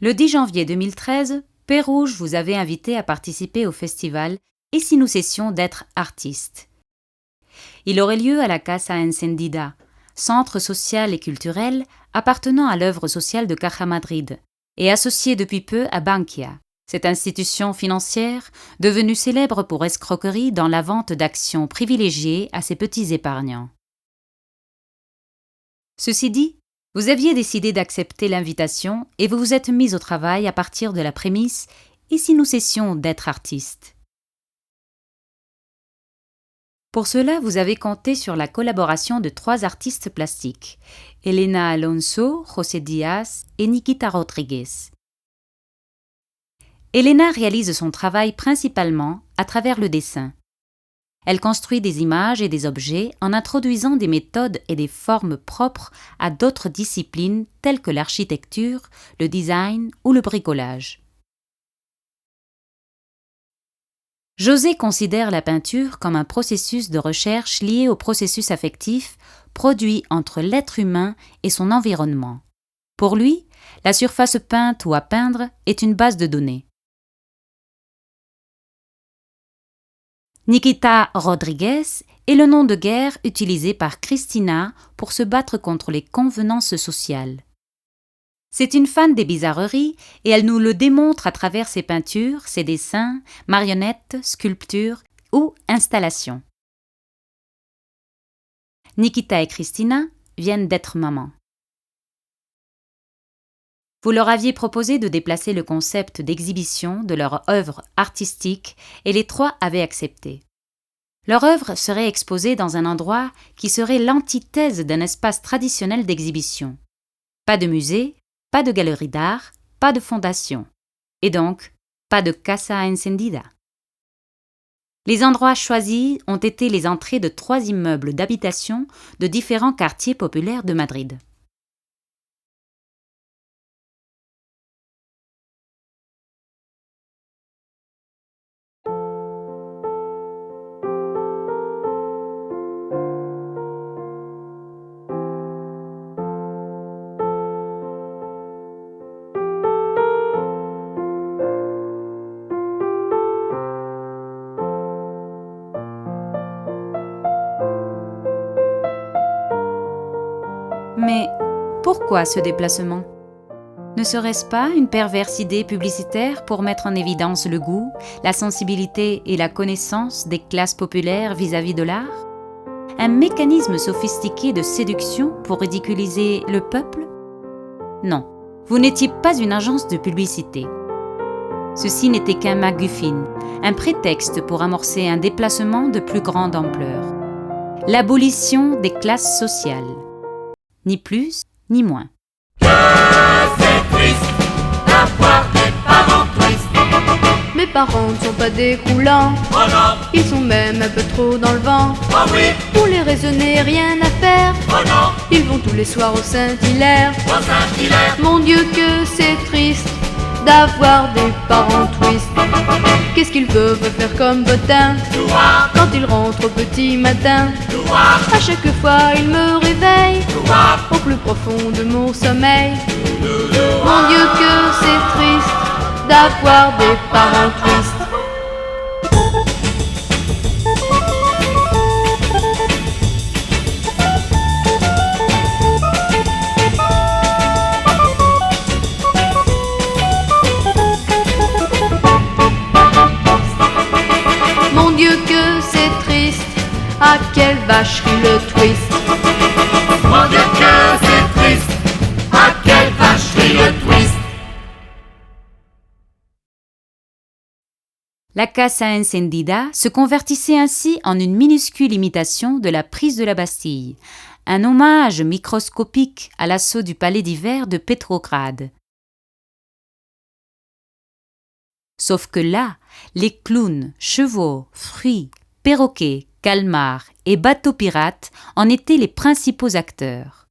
Le 10 janvier 2013, Pérouge vous avait invité à participer au festival Et si nous cessions d'être artistes. Il aurait lieu à la Casa Encendida, centre social et culturel appartenant à l'œuvre sociale de Caja Madrid et associé depuis peu à Bankia, cette institution financière devenue célèbre pour escroquerie dans la vente d'actions privilégiées à ses petits épargnants. Ceci dit, vous aviez décidé d'accepter l'invitation et vous vous êtes mis au travail à partir de la prémisse « Et si nous cessions d'être artistes ?» Pour cela, vous avez compté sur la collaboration de 3 artistes plastiques, Elena Alonso, José Díaz et Nikita Rodríguez. Elena réalise son travail principalement à travers le dessin. Elle construit des images et des objets en introduisant des méthodes et des formes propres à d'autres disciplines telles que l'architecture, le design ou le bricolage. José considère la peinture comme un processus de recherche lié au processus affectif produit entre l'être humain et son environnement. Pour lui, la surface peinte ou à peindre est une base de données. Nikita Rodríguez est le nom de guerre utilisé par Cristina pour se battre contre les convenances sociales. C'est une fan des bizarreries et elle nous le démontre à travers ses peintures, ses dessins, marionnettes, sculptures ou installations. Nikita et Cristina viennent d'être mamans. Vous leur aviez proposé de déplacer le concept d'exhibition de leur œuvre artistique et les 3 avaient accepté. Leur œuvre serait exposée dans un endroit qui serait l'antithèse d'un espace traditionnel d'exhibition. Pas de musée, pas de galerie d'art, pas de fondation. Et donc, pas de Casa Encendida. Les endroits choisis ont été les entrées de 3 immeubles d'habitation de différents quartiers populaires de Madrid. Mais pourquoi ce déplacement ? Ne serait-ce pas une perverse idée publicitaire pour mettre en évidence le goût, la sensibilité et la connaissance des classes populaires vis-à-vis de l'art ? Un mécanisme sophistiqué de séduction pour ridiculiser le peuple ? Non, vous n'étiez pas une agence de publicité. Ceci n'était qu'un MacGuffin, un prétexte pour amorcer un déplacement de plus grande ampleur. L'abolition des classes sociales. Ni plus, ni moins. C'est triste d'avoir des parents tristes. Mes parents ne sont pas des croulants, Oh non, ils sont même un peu trop dans le vent. oh oui, Pour les raisonner, rien à faire, oh non, ils vont tous les soirs au Saint-Hilaire. oh Saint-Hilaire. Mon Dieu que c'est triste d'avoir des parents tristes. Qu'est-ce qu'ils peuvent faire comme botin Louard, quand ils rentrent au petit matin? louard, À chaque fois ils me réveillent louard, au plus profond de mon sommeil. louard. Mon Dieu que c'est triste d'avoir des parents tristes. Mon Dieu que c'est triste, à quelle vacherie le twist. Mon Dieu que c'est triste, à quelle vacherie le twist. La Casa Encendida se convertissait ainsi en une minuscule imitation de la prise de la Bastille, un hommage microscopique à l'assaut du palais d'hiver de Petrograd. Sauf que là, les clowns, chevaux, fruits, perroquets, calmars et bateaux pirates en étaient les principaux acteurs.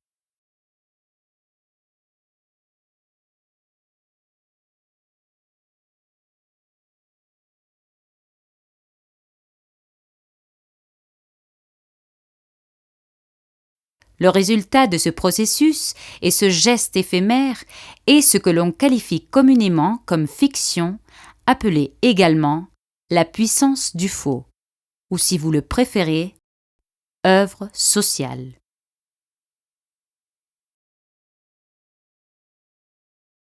Le résultat de ce processus et ce geste éphémère est ce que l'on qualifie communément comme fiction, appelée également la puissance du faux, ou si vous le préférez, œuvre sociale.